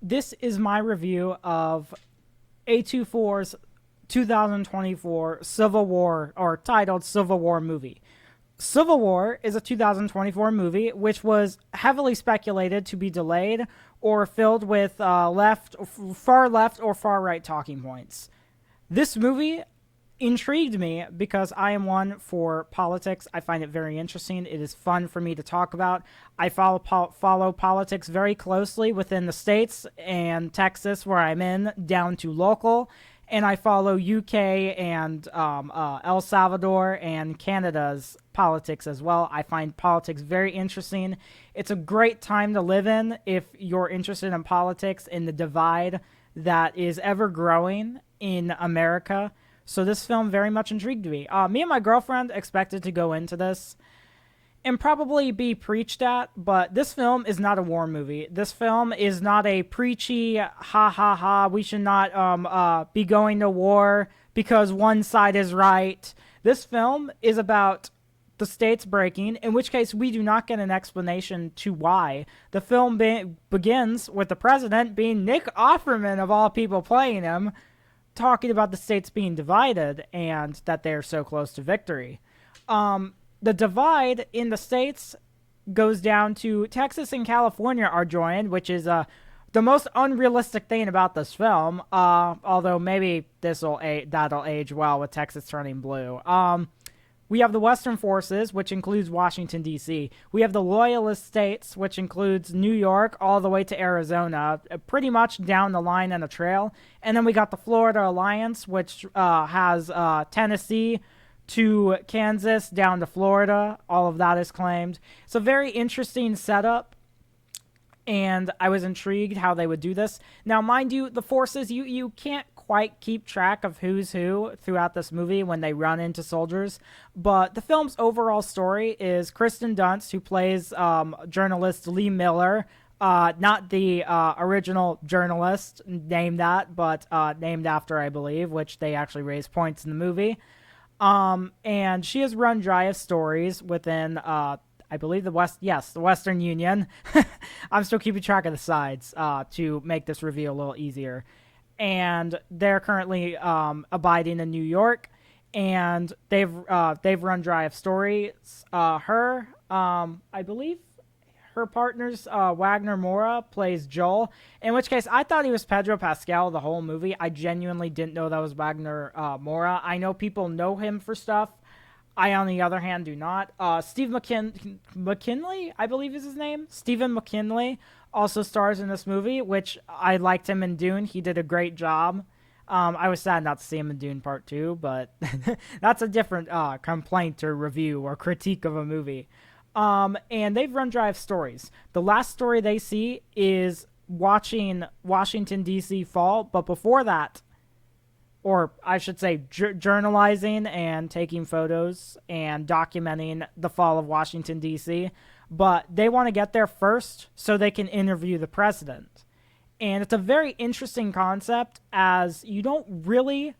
this is my review of A24's 2024 Civil War, or titled Civil War movie. Civil War is a 2024 movie which was heavily speculated to be delayed or filled with far left or far right talking points. This movie intrigued me because I am one for politics. I find it very interesting. It is fun for me to talk about. I follow politics very closely within the states and Texas, where I'm in, down to local. And I follow UK and El Salvador and Canada's politics as well. I find politics very interesting. It's a great time to live in if you're interested in politics and the divide that is ever growing in America. So this film very much intrigued me. Me and my girlfriend expected to go into this and probably be preached at, but this film is not a war movie. This film is not a preachy, ha ha ha, we should not be going to war because one side is right. This film is about the states breaking, in which case we do not get an explanation to why. The film begins with the president being Nick Offerman, of all people, playing him, talking about the states being divided and that they're so close to victory. The divide in the states goes down to Texas and California are joined, which is the most unrealistic thing about this film. Although maybe that'll age well with Texas turning blue. We have the Western forces, which includes Washington, D.C. We have the Loyalist states, which includes New York all the way to Arizona, pretty much down the line in a trail. And then we got the Florida Alliance, which has Tennessee to Kansas down to Florida. All of that is claimed. It's a very interesting setup, and I was intrigued how they would do this. Now, mind you, the forces, you can't quite keep track of who's who throughout this movie when they run into soldiers, but the film's overall story is Kristen Dunst, who plays journalist Lee Miller, not the original journalist named that, but named after, I believe, which they actually raise points in the movie. And she has run dry of stories within I believe the Western Union. I'm still keeping track of the sides to make this review a little easier. And they're currently abiding in New York, and they've run dry of stories. I believe her partner's Wagner Moura plays Joel, in which case I thought he was Pedro Pascal the whole movie. I genuinely didn't know that was Wagner Moura. I know people know him for stuff. I, on the other hand, do not. Steve McKinley, I believe is his name. Stephen McKinley also stars in this movie, which I liked him in Dune. He did a great job. I was sad not to see him in Dune Part 2, but that's a different complaint or review or critique of a movie. And they've run dry of stories. The last story they see is watching Washington, D.C. fall, but before that, or I should say journalizing and taking photos and documenting the fall of Washington, D.C., but they want to get there first so they can interview the president. And it's a very interesting concept, as you don't really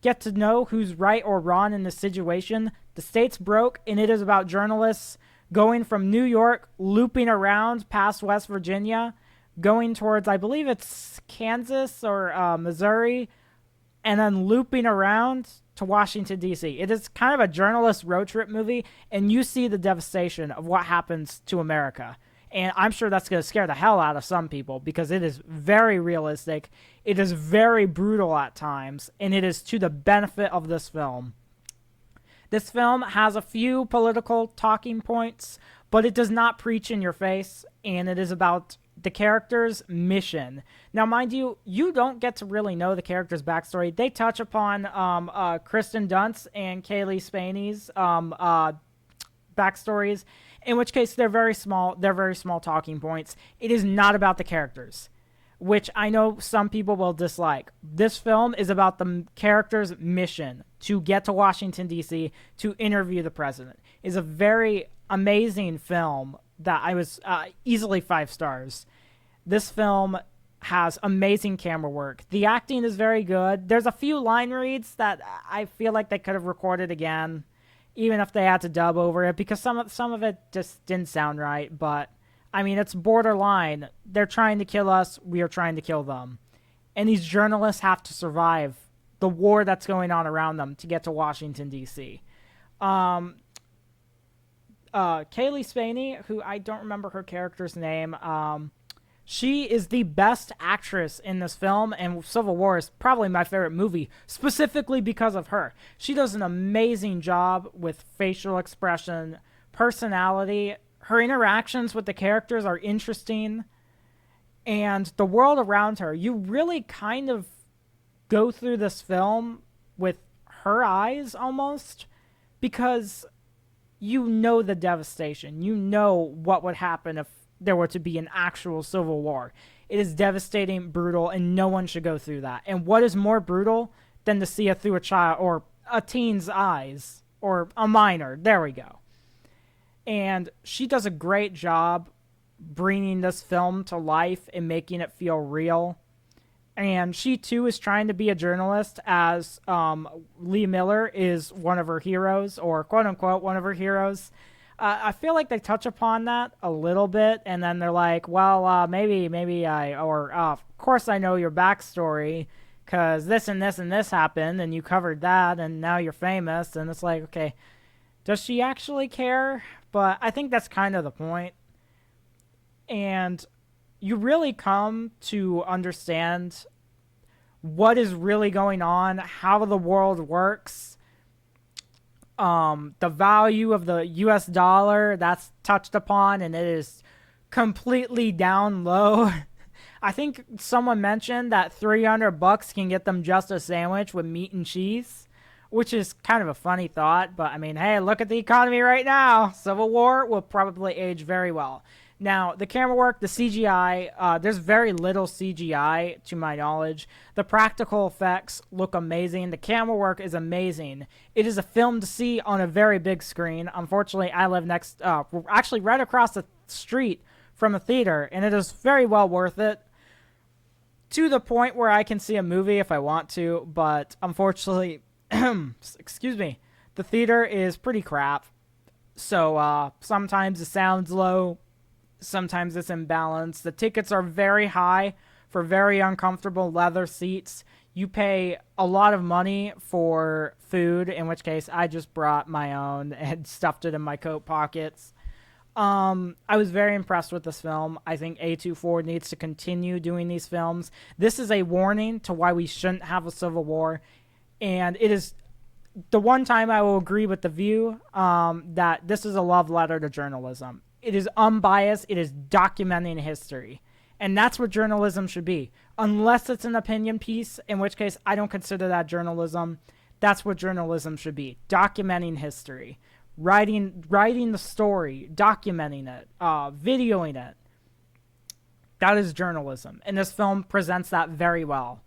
get to know who's right or wrong in this situation. The state's broke, and it is about journalists going from New York, looping around past West Virginia, going towards, I believe it's Kansas or Missouri, and then looping around to Washington, D.C. It is kind of a journalist road trip movie, and you see the devastation of what happens to America. And I'm sure that's going to scare the hell out of some people, because it is very realistic, it is very brutal at times, and it is to the benefit of this film. This film has a few political talking points, but it does not preach in your face, and it is about the character's mission. Now, mind you, you don't get to really know the character's backstory. They touch upon Kristen Dunst and Kaylee Spaney's backstories, in which case they're very small. They're very small talking points. It is not about the characters, which I know some people will dislike. This film is about the character's mission to get to Washington, D.C., to interview the president. It is a very amazing film that I was easily 5 stars. This film has amazing camera work. The acting is very good. There's a few line reads that I feel like they could have recorded again, even if they had to dub over it, because some of it just didn't sound right. But I mean, it's borderline. They're trying to kill us. We are trying to kill them. And these journalists have to survive the war that's going on around them to get to Washington, D.C. Kaylee Spaney, who I don't remember her character's name, she is the best actress in this film, and Civil War is probably my favorite movie, specifically because of her. She does an amazing job with facial expression, personality. Her interactions with the characters are interesting, and the world around her. You really kind of go through this film with her eyes almost, because you know the devastation. You know what would happen if there were to be an actual civil war. It is devastating, brutal, and no one should go through that. And what is more brutal than to see it through a child or a teen's eyes, or a minor? There we go. And she does a great job bringing this film to life and making it feel real. And she too is trying to be a journalist, as Lee Miller is one of her heroes, or quote unquote one of her heroes. I feel like they touch upon that a little bit, and then they're like, well, maybe of course I know your backstory, because this and this and this happened, and you covered that, and now you're famous. And it's like, okay, does she actually care? But I think that's kind of the point. And you really come to understand what is really going on, how the world works. The value of the US dollar, that's touched upon, and it is completely down low. I think someone mentioned that $300 can get them just a sandwich with meat and cheese, which is kind of a funny thought. But I mean, hey, look at the economy right now. Civil War will probably age very well. Now, the camera work, the CGI, there's very little CGI to my knowledge. The practical effects look amazing. The camera work is amazing. It is a film to see on a very big screen. Unfortunately, I live actually right across the street from a theater, and it is very well worth it, to the point where I can see a movie if I want to. But unfortunately, excuse me, the theater is pretty crap. So sometimes the sound's low. Sometimes it's imbalanced. The tickets are very high for very uncomfortable leather seats. You pay a lot of money for food, in which case I just brought my own and stuffed it in my coat pockets. I was very impressed with this film. I think A24 needs to continue doing these films. This is a warning to why we shouldn't have a civil war. And it is the one time I will agree with The View that this is a love letter to journalism. It is unbiased. It is documenting history. And that's what journalism should be. Unless it's an opinion piece, in which case I don't consider that journalism. That's what journalism should be. Documenting history. Writing the story. Documenting it. Videoing it. That is journalism. And this film presents that very well.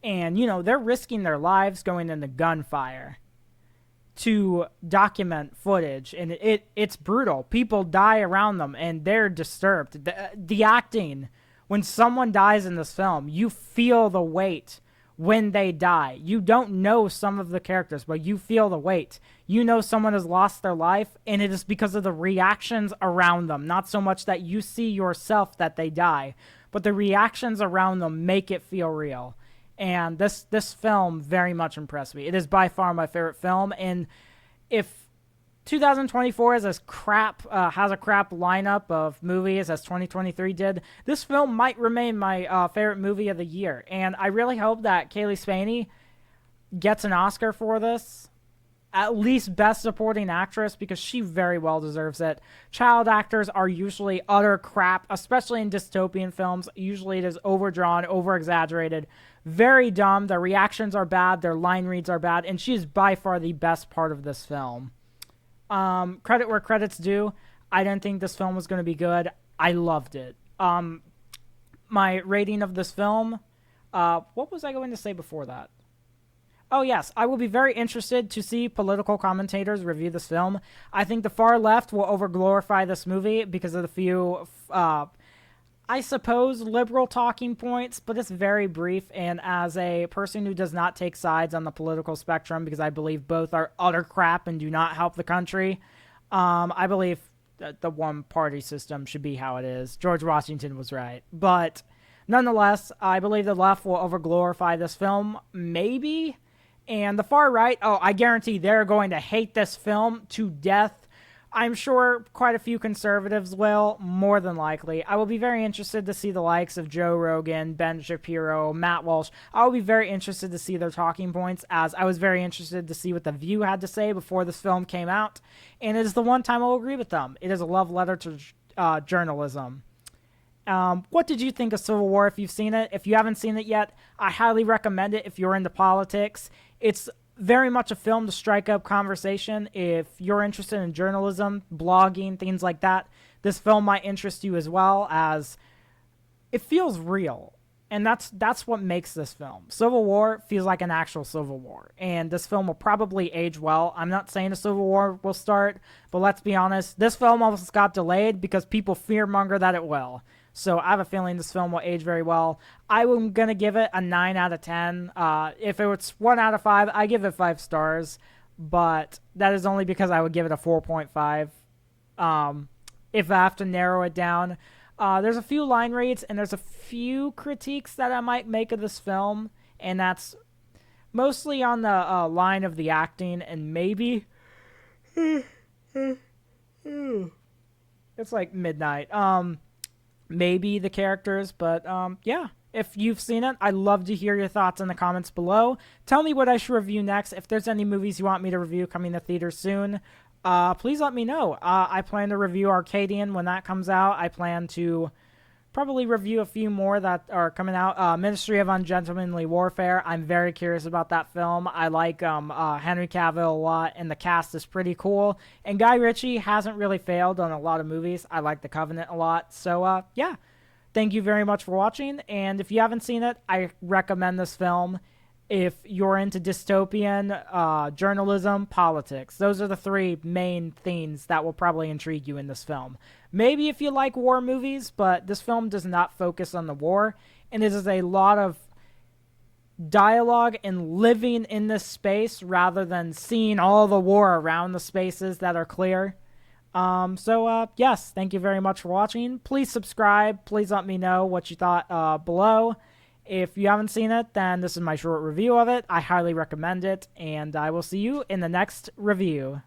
And, you know, they're risking their lives going into gunfire to document footage, and it's brutal. People die around them, and they're disturbed. The acting, when someone dies in this film, you feel the weight when they die. You don't know some of the characters, but you feel the weight. You know someone has lost their life, and it is because of the reactions around them. Not so much that you see yourself that they die, but the reactions around them make it feel real. And this film very much impressed me. It is by far my favorite film. And if 2024 is has a crap lineup of movies as 2023 did, this film might remain my favorite movie of the year. And I really hope that Kaylee Spaney gets an Oscar for this. At least Best Supporting Actress, because she very well deserves it. Child actors are usually utter crap, especially in dystopian films. Usually it is overdrawn, over-exaggerated, very dumb. Their reactions are bad, their line reads are bad, and she is by far the best part of this film. Credit where credit's due. I didn't think this film was going to be good. I loved it. My rating of this film, what was I going to say before that? Oh, yes, I will be very interested to see political commentators review this film. I think the far left will overglorify this movie because of the few, I suppose, liberal talking points, but it's very brief. And as a person who does not take sides on the political spectrum, because I believe both are utter crap and do not help the country, I believe the one party system should be how it is. George Washington was right. But nonetheless, I believe the left will overglorify this film, maybe. And the far right, oh, I guarantee they're going to hate this film to death. I'm sure quite a few conservatives will, more than likely. I will be very interested to see the likes of Joe Rogan, Ben Shapiro, Matt Walsh. I will be very interested to see their talking points, as I was very interested to see what The View had to say before this film came out. And it is the one time I will agree with them. It is a love letter to journalism. What did you think of Civil War if you've seen it? If you haven't seen it yet, I highly recommend it if you're into politics. It's very much a film to strike up conversation. If you're interested in journalism, blogging, things like that, this film might interest you as well, as it feels real. And that's what makes this film. Civil War feels like an actual civil war. And this film will probably age well. I'm not saying a civil war will start, but let's be honest, this film almost got delayed because people fearmonger that it will. So I have a feeling this film will age very well. I'm going to give it a 9 out of 10. If it was 1 out of 5, I give it 5 stars. But that is only because I would give it a 4.5. If I have to narrow it down. There's a few line rates and there's a few critiques that I might make of this film. And that's mostly on the line of the acting and maybe... It's like midnight. Maybe the characters, but yeah. If you've seen it, I'd love to hear your thoughts in the comments below. Tell me what I should review next. If there's any movies you want me to review coming to theaters soon, please let me know. I plan to review Arcadian when that comes out. I plan to probably review a few more that are coming out. Ministry of Ungentlemanly Warfare. I'm very curious about that film. I like Henry Cavill a lot, and the cast is pretty cool. And Guy Ritchie hasn't really failed on a lot of movies. I like The Covenant a lot. So, yeah. Thank you very much for watching. And if you haven't seen it, I recommend this film. If you're into dystopian, journalism, politics, those are the 3 main themes that will probably intrigue you in this film. Maybe if you like war movies, but this film does not focus on the war, and it is a lot of dialogue and living in this space rather than seeing all the war around the spaces that are clear. Yes, thank you very much for watching. Please subscribe. Please let me know what you thought below. If you haven't seen it, then this is my short review of it. I highly recommend it, and I will see you in the next review.